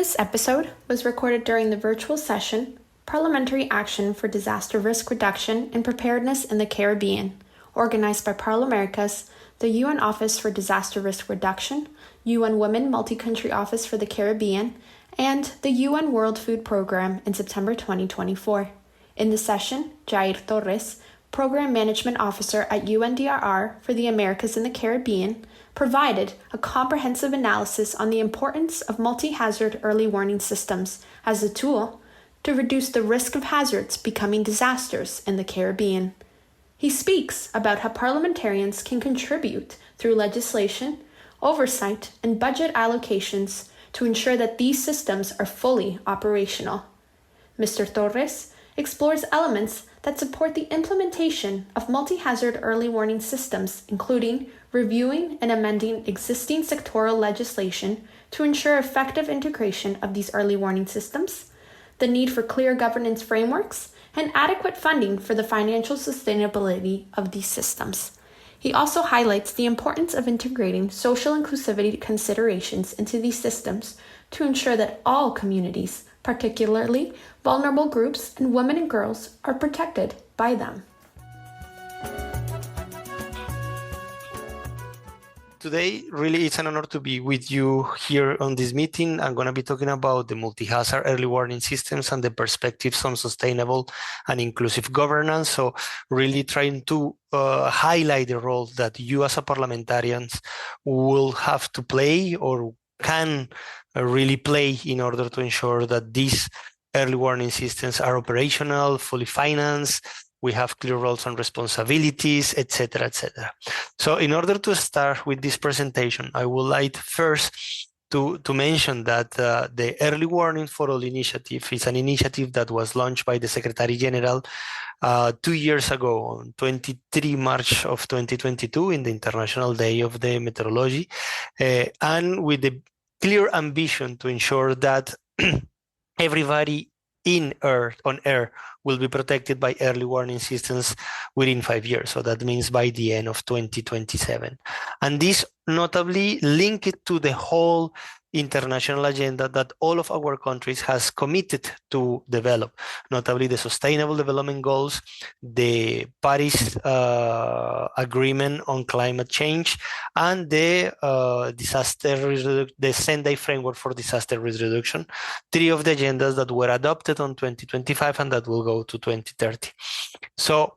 This episode was recorded during the virtual session, Parliamentary Action for Disaster Risk Reduction and Preparedness in the Caribbean, organized by ParlAmericas, the UN Office for Disaster Risk Reduction, UN Women Multi-Country Office for the Caribbean, and the UN World Food Programme in September 2024. In the session, Jair Torres, Program Management Officer at UNDRR for the Americas and the Caribbean, provided a comprehensive analysis on the importance of multi-hazard early warning systems as a tool to reduce the risk of hazards becoming disasters in the Caribbean. He speaks about how parliamentarians can contribute through legislation, oversight, and budget allocations to ensure that these systems are fully operational. Mr. Torres explores elements that support the implementation of multi-hazard early warning systems, including reviewing and amending existing sectoral legislation to ensure effective integration of these early warning systems, the need for clear governance frameworks, and adequate funding for the financial sustainability of these systems. He also highlights the importance of integrating social inclusivity considerations into these systems to ensure that all communities, particularly vulnerable groups and women and girls, are protected by them. Today, really, it's an honor to be with you here on this meeting. I'm going to be talking about the multi-hazard early warning systems and the perspectives on sustainable and inclusive governance. So really trying to highlight the role that you as a parliamentarians will have to play or can really play in order to ensure that these early warning systems are operational, fully financed, we have clear roles and responsibilities, etc., etc. So in order to start with this presentation, I would like first to mention that the Early Warning for All initiative is an initiative that was launched by the Secretary General 2 years ago on 23 March of 2022 in the International Day of the Meteorology, and with the clear ambition to ensure that everybody on air will be protected by early warning systems within 5 years. So that means by the end of 2027. And this notably linked to the whole international agenda that all of our countries has committed to develop, notably the Sustainable Development Goals, the Paris Agreement on Climate Change, and the Sendai Framework for Disaster Risk Reduction, 3 of the agendas that were adopted on 2025 and that will go to 2030. So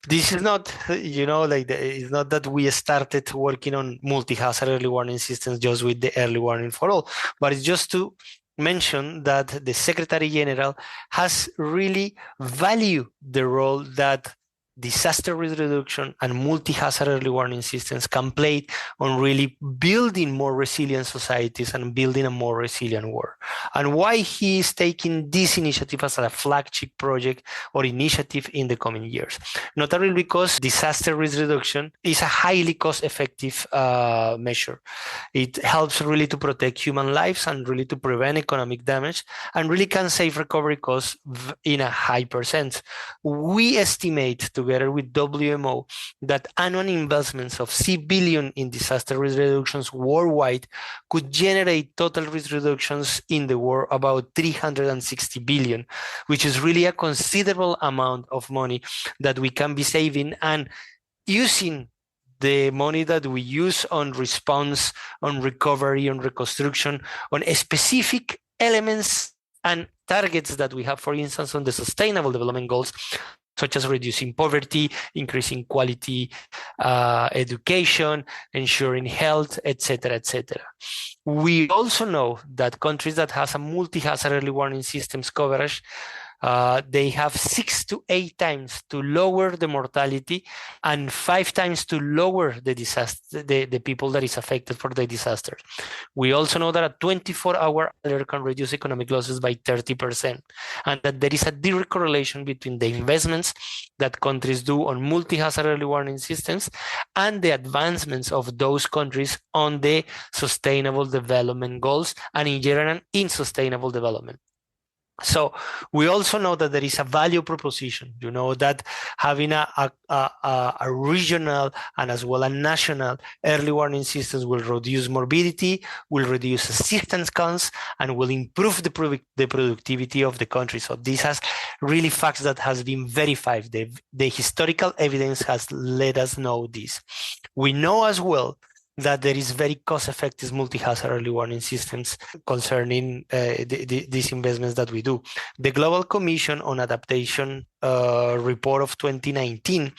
this is not, it's not that we started working on multi-hazard early warning systems just with the early warning for all, but it's just to mention that the Secretary General has really valued the role that disaster risk reduction and multi-hazard early warning systems can play on really building more resilient societies and building a more resilient world. And why he is taking this initiative as a flagship project or initiative in the coming years. Not only because disaster risk reduction is a highly cost-effective measure. It helps really to protect human lives and really to prevent economic damage and really can save recovery costs in a high percent. We estimate together with WMO that annual investments of $6 billion in disaster risk reductions worldwide could generate total risk reductions in the world about $360 billion, which is really a considerable amount of money that we can be saving and using the money that we use on response, on recovery, on reconstruction, on specific elements and targets that we have, for instance, on the Sustainable Development Goals, such as reducing poverty, increasing quality education, ensuring health, etc., etc. We also know that countries that have a multi-hazard early warning systems coverage, they have 6 to 8 times to lower the mortality and 5 times to lower the disaster, the people that is affected for the disaster. We also know that a 24-hour alert can reduce economic losses by 30%, and that there is a direct correlation between the investments that countries do on multi-hazard early warning systems and the advancements of those countries on the Sustainable Development Goals and in general in sustainable development. So we also know that there is a value proposition, that having a regional and as well a national early warning systems will reduce morbidity, will reduce assistance costs, and will improve the productivity of the country. So this has really facts that has been verified. The historical evidence has let us know this. We know as well that there is very cost-effective multi-hazard early warning systems concerning these investments that we do. The Global Commission on Adaptation report of 2019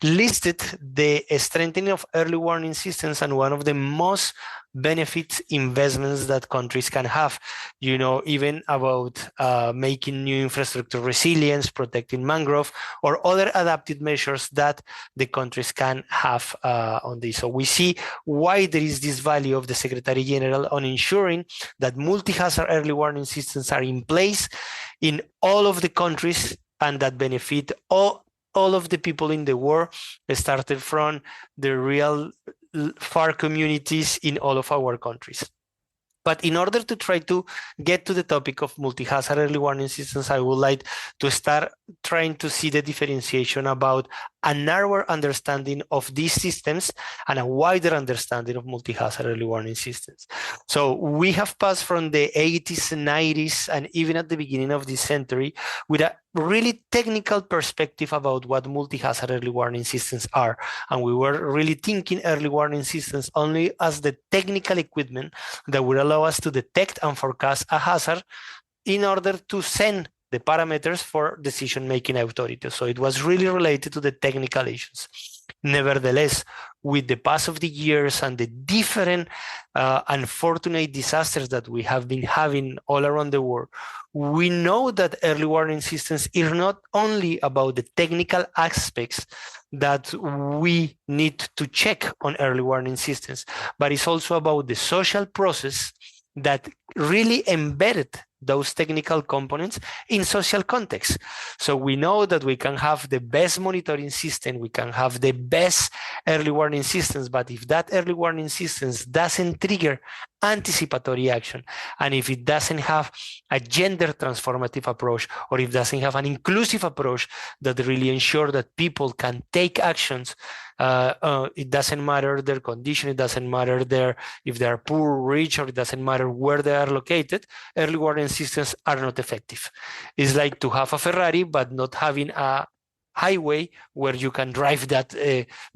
listed the strengthening of early warning systems and one of the most benefits investments that countries can have, even about making new infrastructure resilience, protecting mangrove, or other adaptive measures that the countries can have on this. So we see why there is this value of the Secretary General on ensuring that multi-hazard early warning systems are in place in all of the countries and that benefit all of the people in the world, started from the real far communities in all of our countries. But in order to try to get to the topic of multi-hazard early warning systems, I would like to start trying to see the differentiation about a narrower understanding of these systems and a wider understanding of multi-hazard early warning systems. So we have passed from the 80s and 90s and even at the beginning of this century with a really technical perspective about what multi-hazard early warning systems are. And we were really thinking early warning systems only as the technical equipment that would allow us to detect and forecast a hazard in order to send the parameters for decision-making authorities. So it was really related to the technical issues. Nevertheless, with the pass of the years and the different unfortunate disasters that we have been having all around the world, we know that early warning systems are not only about the technical aspects that we need to check on early warning systems, but it's also about the social process that really embedded those technical components in social context. So we know that we can have the best monitoring system, we can have the best early warning systems, but if that early warning systems doesn't trigger anticipatory action, and if it doesn't have a gender transformative approach, or if it doesn't have an inclusive approach that really ensure that people can take actions, it doesn't matter their condition, it doesn't matter if they are poor, rich, or it doesn't matter where they are located, early warning systems are not effective. It's like to have a Ferrari, but not having a highway where you can drive that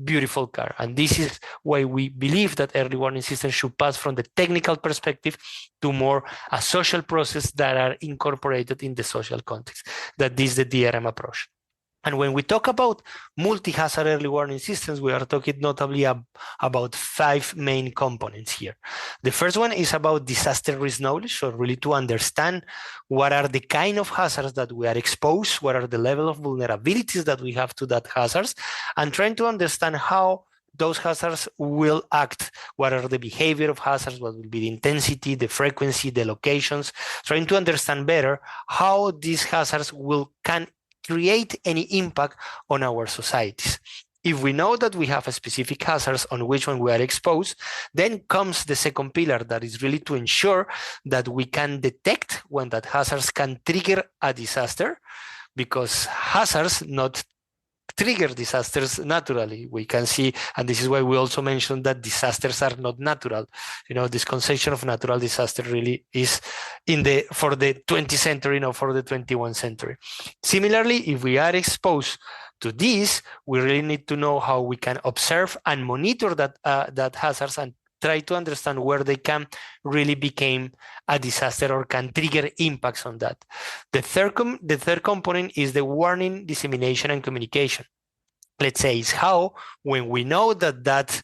beautiful car. And this is why we believe that early warning systems should pass from the technical perspective to more a social process that are incorporated in the social context. That is the DRM approach. And when we talk about multi-hazard early warning systems, we are talking notably about 5 main components here. The first one is about disaster risk knowledge, so really to understand what are the kind of hazards that we are exposed, what are the level of vulnerabilities that we have to that hazards, and trying to understand how those hazards will act, what are the behavior of hazards, what will be the intensity, the frequency, the locations, trying to understand better how these hazards can create any impact on our societies. If we know that we have a specific hazards on which one we are exposed, then comes the second pillar, that is really to ensure that we can detect when that hazards can trigger a disaster, because hazards not trigger disasters naturally. We can see, and this is why we also mentioned that disasters are not natural. This conception of natural disaster really is for the 20th century, not for the 21st century. Similarly, if we are exposed to this, we really need to know how we can observe and monitor that hazards and try to understand where they can really become a disaster or can trigger impacts on that. The third component is the warning, dissemination, and communication. Let's say it's how, when we know that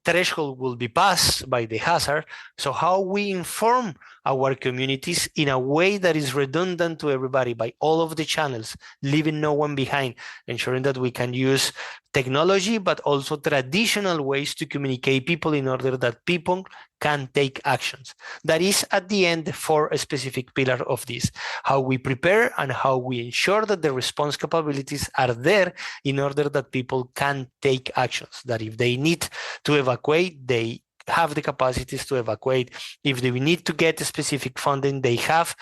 threshold will be passed by the hazard, so how we inform our communities in a way that is redundant to everybody by all of the channels, leaving no one behind, ensuring that we can use technology, but also traditional ways to communicate people in order that people can take actions. That is, at the end, the 4 specific pillars of this, how we prepare and how we ensure that the response capabilities are there in order that people can take actions, that if they need to evacuate, they have the capacities to evacuate. If they need to get specific funding, they have,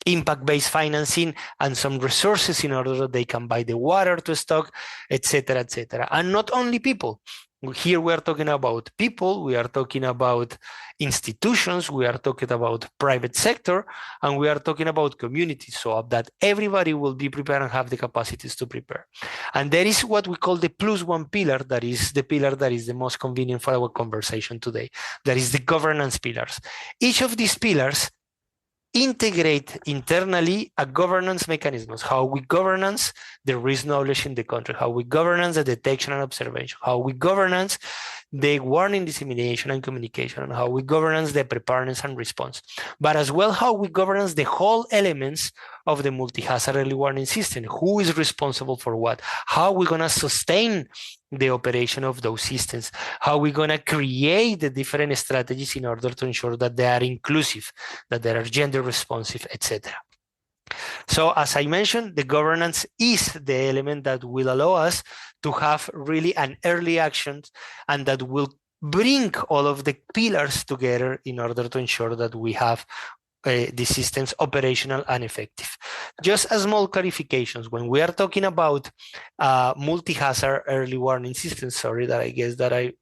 impact-based financing and some resources in order that they can buy the water to stock, etc., etc. And not only people. Here we are talking about people, we are talking about institutions, we are talking about private sector, and we are talking about communities, so that everybody will be prepared and have the capacities to prepare. And there is what we call the +1 pillar, that is the pillar that is the most convenient for our conversation today. That is the governance pillars. Each of these pillars integrate internally a governance mechanisms, how we governance the risk knowledge in the country, how we governance the detection and observation, how we governance the warning dissemination and communication, and how we governance the preparedness and response, but as well how we governance the whole elements of the multi-hazard early warning system. Who is responsible for what? How are we going to sustain the operation of those systems? How are we going to create the different strategies in order to ensure that they are inclusive, that they are gender responsive, etc. So as I mentioned, the governance is the element that will allow us to have really an early action, and that will bring all of the pillars together in order to ensure that we have the systems operational and effective. Just a small clarifications. When we are talking about multi-hazard early warning systems, sorry that I guess that I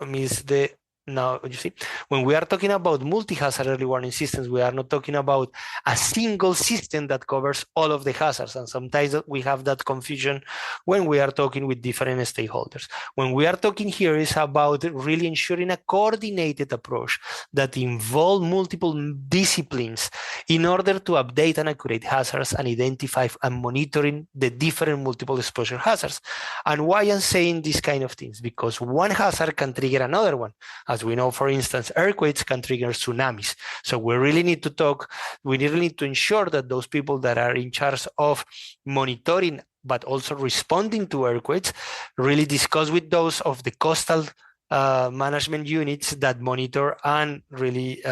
missed the, now you see, when we are talking about multi-hazard early warning systems, we are not talking about a single system that covers all of the hazards. And sometimes we have that confusion when we are talking with different stakeholders. When we are talking here is about really ensuring a coordinated approach that involves multiple disciplines in order to update and accurate hazards and identify and monitoring the different multiple exposure hazards. And why I'm saying these kind of things? Because one hazard can trigger another one. As we know, for instance, earthquakes can trigger tsunamis. So we really need to talk, we really need to ensure that those people that are in charge of monitoring, but also responding to earthquakes, really discuss with those of the coastal management units that monitor and really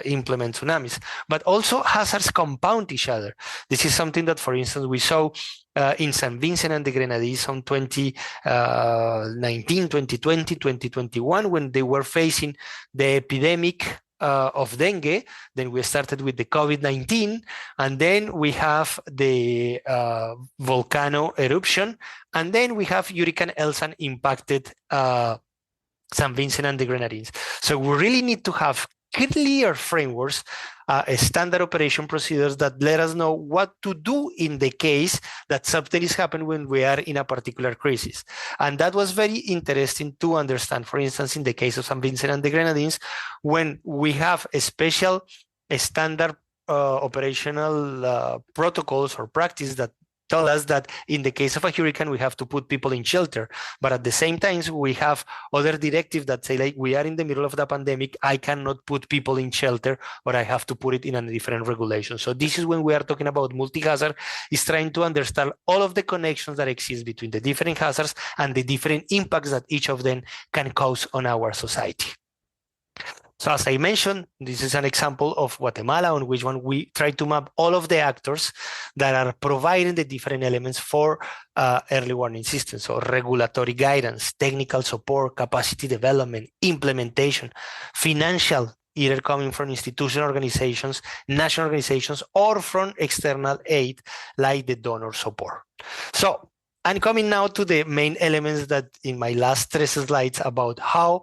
implement tsunamis. But also hazards compound each other. This is something that, for instance, we saw in St. Vincent and the Grenadines on 2019, 2020, 2021, when they were facing the epidemic of dengue. Then we started with the COVID-19, and then we have the volcano eruption, and then we have Hurricane Elsa impacted St. Vincent and the Grenadines. So we really need to have clear frameworks, standard operation procedures that let us know what to do in the case that something is happening when we are in a particular crisis. And that was very interesting to understand. For instance, in the case of St. Vincent and the Grenadines, when we have a special standard operational protocols or practice that tell us that in the case of a hurricane, we have to put people in shelter. But at the same time, we have other directives that say, like, we are in the middle of the pandemic, I cannot put people in shelter, or I have to put it in a different regulation. So this is when we are talking about multi-hazard, is trying to understand all of the connections that exist between the different hazards and the different impacts that each of them can cause on our society. So as I mentioned, this is an example of Guatemala on which one we try to map all of the actors that are providing the different elements for early warning systems. So regulatory guidance, technical support, capacity development, implementation, financial, either coming from institutional organizations, national organizations, or from external aid like the donor support. So I'm coming now to the main elements that in my last 3 slides about how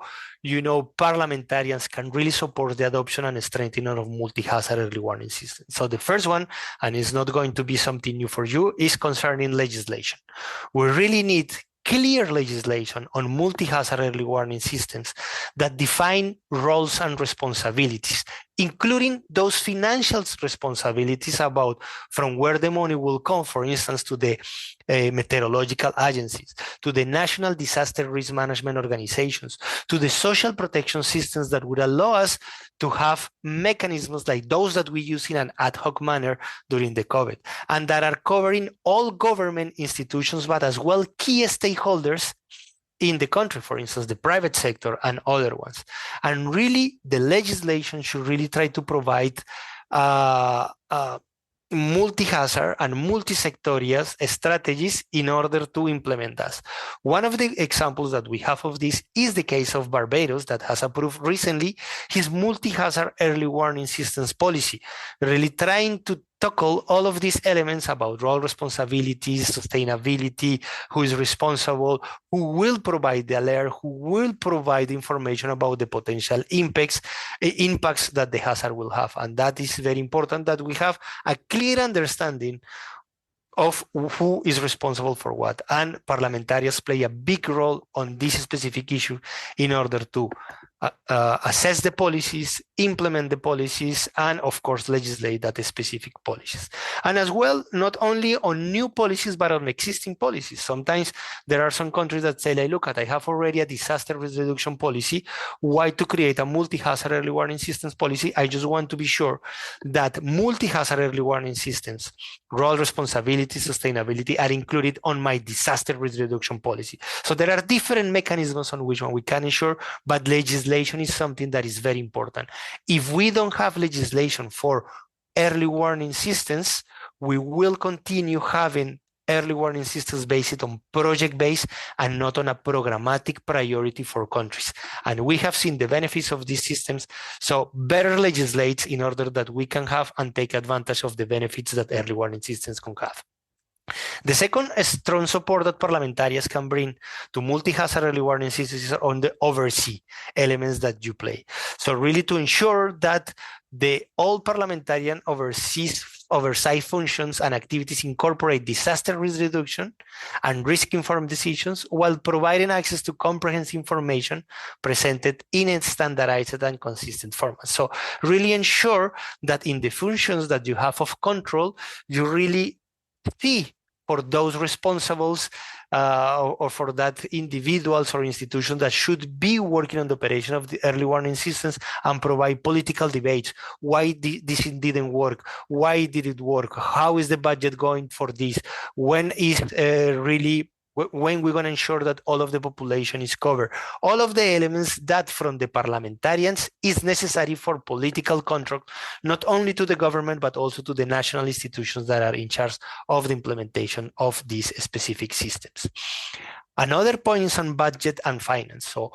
parliamentarians can really support the adoption and strengthening of multi-hazard early warning systems. So the first one, and it's not going to be something new for you, is concerning legislation. We really need clear legislation on multi-hazard early warning systems that define roles and responsibilities, including those financial responsibilities about from where the money will come, for instance, to the meteorological agencies, to the national disaster risk management organizations, to the social protection systems that would allow us to have mechanisms like those that we use in an ad hoc manner during the COVID, and that are covering all government institutions, but as well key stakeholders in the country, for instance, the private sector and other ones. And really, the legislation should really try to provide multi-hazard and multi-sectorial strategies in order to implement that. One of the examples that we have of this is the case of Barbados, that has approved recently his multi-hazard early warning systems policy, really trying to tackle all of these elements about role responsibilities, sustainability, who is responsible, who will provide the alert, who will provide information about the potential impacts that the hazard will have. And that is very important, that we have a clear understanding of who is responsible for what. And parliamentarians play a big role on this specific issue in order to assess the policies, implement the policies, and of course legislate that specific policies. And as well, not only on new policies, but on existing policies. Sometimes there are some countries that say, like, look, I have already a disaster risk reduction policy. Why to create a multi-hazard early warning systems policy? I just want to be sure that multi-hazard early warning systems, role responsibility, sustainability are included on my disaster risk reduction policy. So there are different mechanisms on which one we can ensure, but legislation is something that is very important. If we don't have legislation for early warning systems, we will continue having early warning systems based on project based and not on a programmatic priority for countries. And we have seen the benefits of these systems. So better legislate in order that we can have and take advantage of the benefits that early warning systems can have. The second strong support that parliamentarians can bring to multi-hazard early warning systems is on the oversee elements that you play. So really to ensure that all parliamentarian oversight functions and activities incorporate disaster risk reduction and risk-informed decisions while providing access to comprehensive information presented in a standardized and consistent format. So really ensure that in the functions that you have of control, you really see for those responsibles or for that individuals or institutions that should be working on the operation of the early warning systems and provide political debates. Why this didn't work? Why did it work? How is the budget going for this? When is when we're going to ensure that all of the population is covered? All of the elements that from the parliamentarians is necessary for political control, not only to the government, but also to the national institutions that are in charge of the implementation of these specific systems. Another point is on budget and finance. So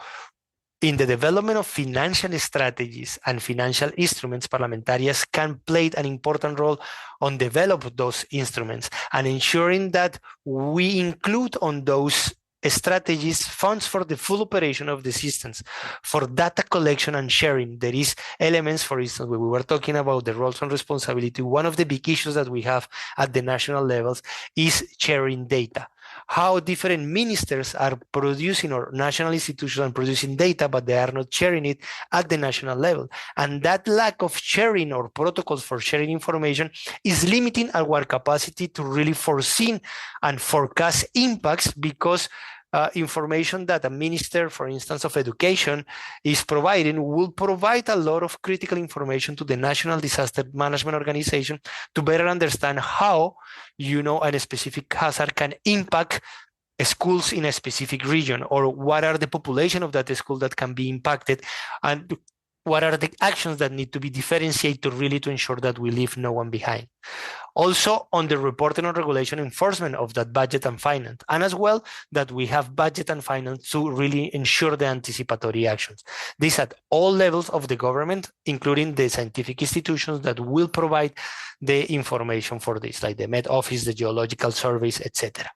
in the development of financial strategies and financial instruments, parliamentarians can play an important role on develop those instruments and ensuring that we include on those strategies funds for the full operation of the systems, for data collection and sharing. There is elements, for instance, when we were talking about the roles and responsibility, one of the big issues that we have at the national levels is sharing data. How different ministers are producing or national institutions are producing data, but they are not sharing it at the national level. And that lack of sharing or protocols for sharing information is limiting our capacity to really foresee and forecast impacts, because information that a minister, for instance, of education is providing will provide a lot of critical information to the National Disaster Management Organization to better understand how, a specific hazard can impact schools in a specific region, or what are the population of that school that can be impacted, and what are the actions that need to be differentiated to ensure that we leave no one behind. Also on the reporting and regulation enforcement of that budget and finance, and as well that we have budget and finance to really ensure the anticipatory actions. This at all levels of the government, including the scientific institutions that will provide the information for this, like the Met Office, the Geological Surveys, etc.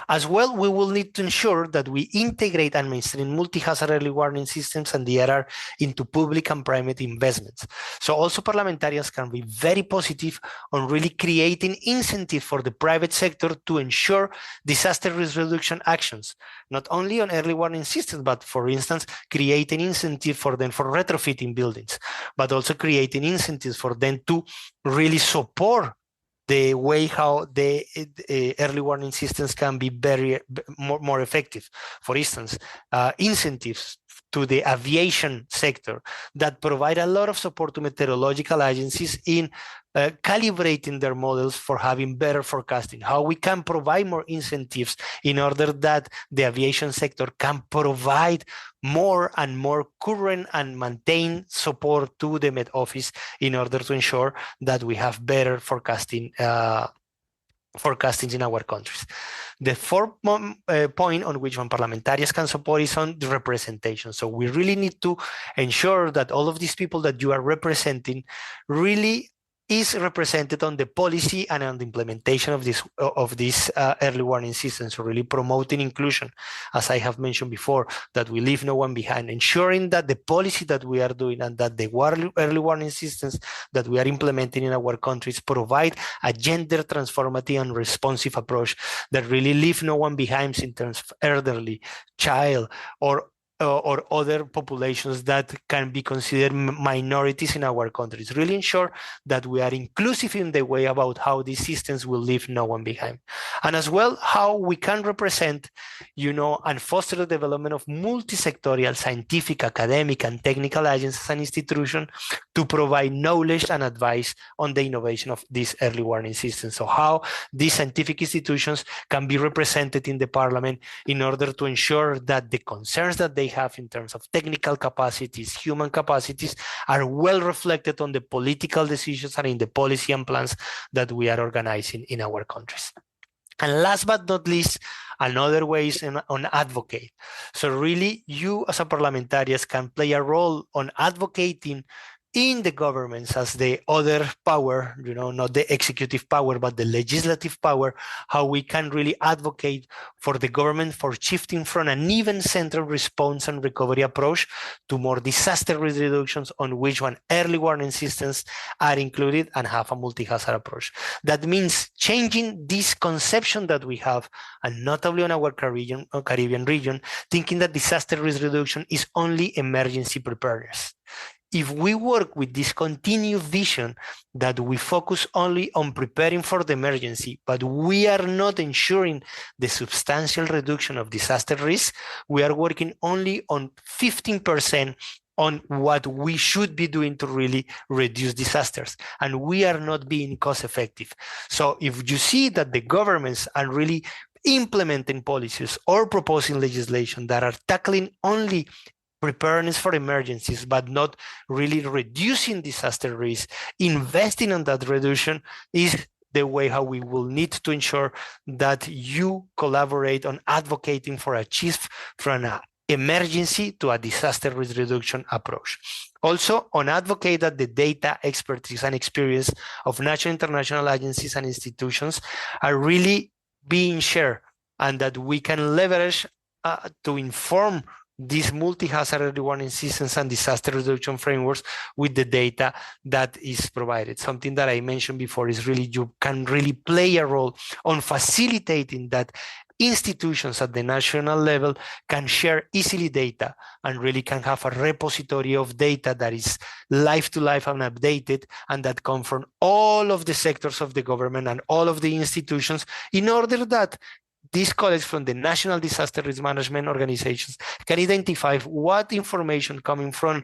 As well, we will need to ensure that we integrate and mainstream multi-hazard early warning systems and DRR into public and private investments. So also parliamentarians can be very positive on really creating incentive for the private sector to ensure disaster risk reduction actions, not only on early warning systems, but for instance, creating incentive for them for retrofitting buildings, but also creating incentives for them to really support the way how the early warning systems can be more effective. For instance, incentives to the aviation sector that provide a lot of support to meteorological agencies in calibrating their models for having better forecasting, how we can provide more incentives in order that the aviation sector can provide more and more current and maintained support to the Met Office in order to ensure that we have better forecasting in our countries. The fourth point on which parliamentarians can support is on the representation. So we really need to ensure that all of these people that you are representing really is represented on the policy and on the implementation of this early warning system. So really promoting inclusion, as I have mentioned before, that we leave no one behind, ensuring that the policy that we are doing and that the early warning systems that we are implementing in our countries provide a gender transformative and responsive approach that really leave no one behind in terms of elderly, child, or other populations that can be considered minorities in our countries. Really ensure that we are inclusive in the way about how these systems will leave no one behind. And as well, how we can represent, and foster the development of multi-sectorial, scientific, academic, and technical agencies and institutions to provide knowledge and advice on the innovation of these early warning systems. So how these scientific institutions can be represented in the parliament in order to ensure that the concerns that they have in terms of technical capacities, human capacities, are well reflected on the political decisions and in the policy and plans that we are organizing in our countries. And last but not least, another way is on advocate. So really, you as a parliamentarians can play a role on advocating in the governments as the other power, not the executive power, but the legislative power, how we can really advocate for the government for shifting from an even central response and recovery approach to more disaster risk reductions on which early warning systems are included and have a multi-hazard approach. That means changing this conception that we have, and notably on our Caribbean region, thinking that disaster risk reduction is only emergency preparedness. If we work with this continued vision that we focus only on preparing for the emergency, but we are not ensuring the substantial reduction of disaster risk, we are working only on 15% on what we should be doing to really reduce disasters, and we are not being cost effective. So if you see that the governments are really implementing policies or proposing legislation that are tackling only preparedness for emergencies, but not really reducing disaster risk, investing on that reduction is the way how we will need to ensure that you collaborate on advocating for a shift from an emergency to a disaster risk reduction approach. Also, on advocate that the data, expertise, and experience of national international agencies and institutions are really being shared, and that we can leverage to inform these multi-hazard early warning systems and disaster reduction frameworks with the data that is provided. Something that I mentioned before is really, you can really play a role on facilitating that institutions at the national level can share easily data and really can have a repository of data that is life to life and updated, and that come from all of the sectors of the government and all of the institutions, in order that these colleagues from the National Disaster Risk Management organizations can identify what information coming from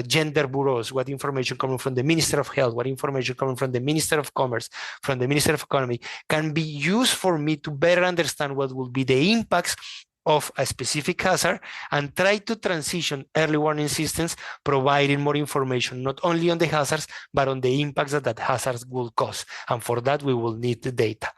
gender bureaus, what information coming from the Minister of Health, what information coming from the Minister of Commerce, from the Minister of Economy, can be used for me to better understand what will be the impacts of a specific hazard, and try to transition early warning systems, providing more information, not only on the hazards, but on the impacts that hazards will cause. And for that, we will need the data.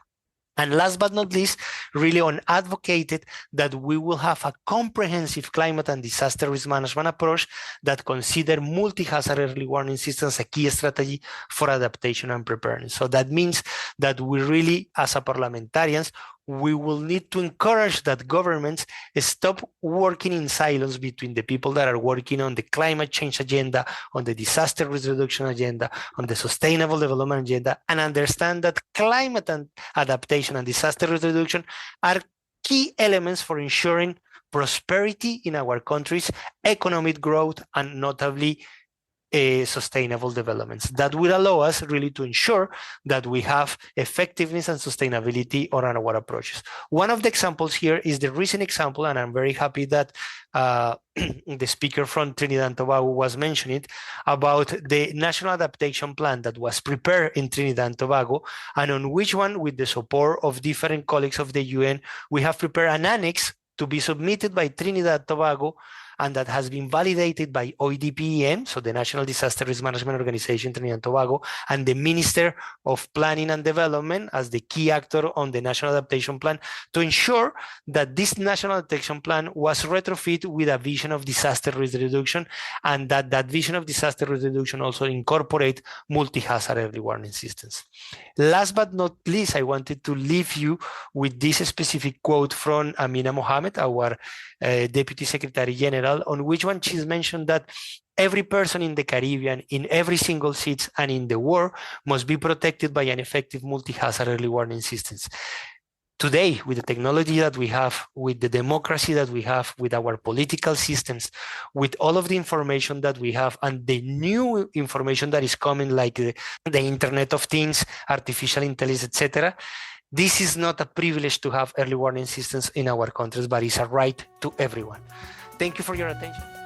And last but not least, really on advocated that we will have a comprehensive climate and disaster risk management approach that consider multi-hazard early warning systems a key strategy for adaptation and preparedness. So that means that we really, as a parliamentarians, we will need to encourage that governments stop working in silos between the people that are working on the climate change agenda, on the disaster risk reduction agenda, on the sustainable development agenda, and understand that climate and adaptation and disaster risk reduction are key elements for ensuring prosperity in our countries, economic growth, and notably sustainable developments that will allow us really to ensure that we have effectiveness and sustainability on our approaches. One of the examples here is the recent example, and I'm very happy that the speaker from Trinidad and Tobago was mentioning about the National Adaptation Plan that was prepared in Trinidad and Tobago, and on which one, with the support of different colleagues of the UN, we have prepared an annex to be submitted by Trinidad and Tobago, and that has been validated by OIDPEM, so the National Disaster Risk Management Organization Trinidad and Tobago, and the Minister of Planning and Development as the key actor on the National Adaptation Plan, to ensure that this National Adaptation Plan was retrofit with a vision of disaster risk reduction, and that vision of disaster risk reduction also incorporate multi-hazard early warning systems. Last but not least, I wanted to leave you with this specific quote from Amina Mohammed, our Deputy Secretary General, on which one she's mentioned that every person in the Caribbean, in every single seat and in the world must be protected by an effective multi-hazard early warning systems. Today, with the technology that we have, with the democracy that we have, with our political systems, with all of the information that we have and the new information that is coming, like the Internet of Things, artificial intelligence, etc., this is not a privilege to have early warning systems in our countries, but it's a right to everyone. Thank you for your attention.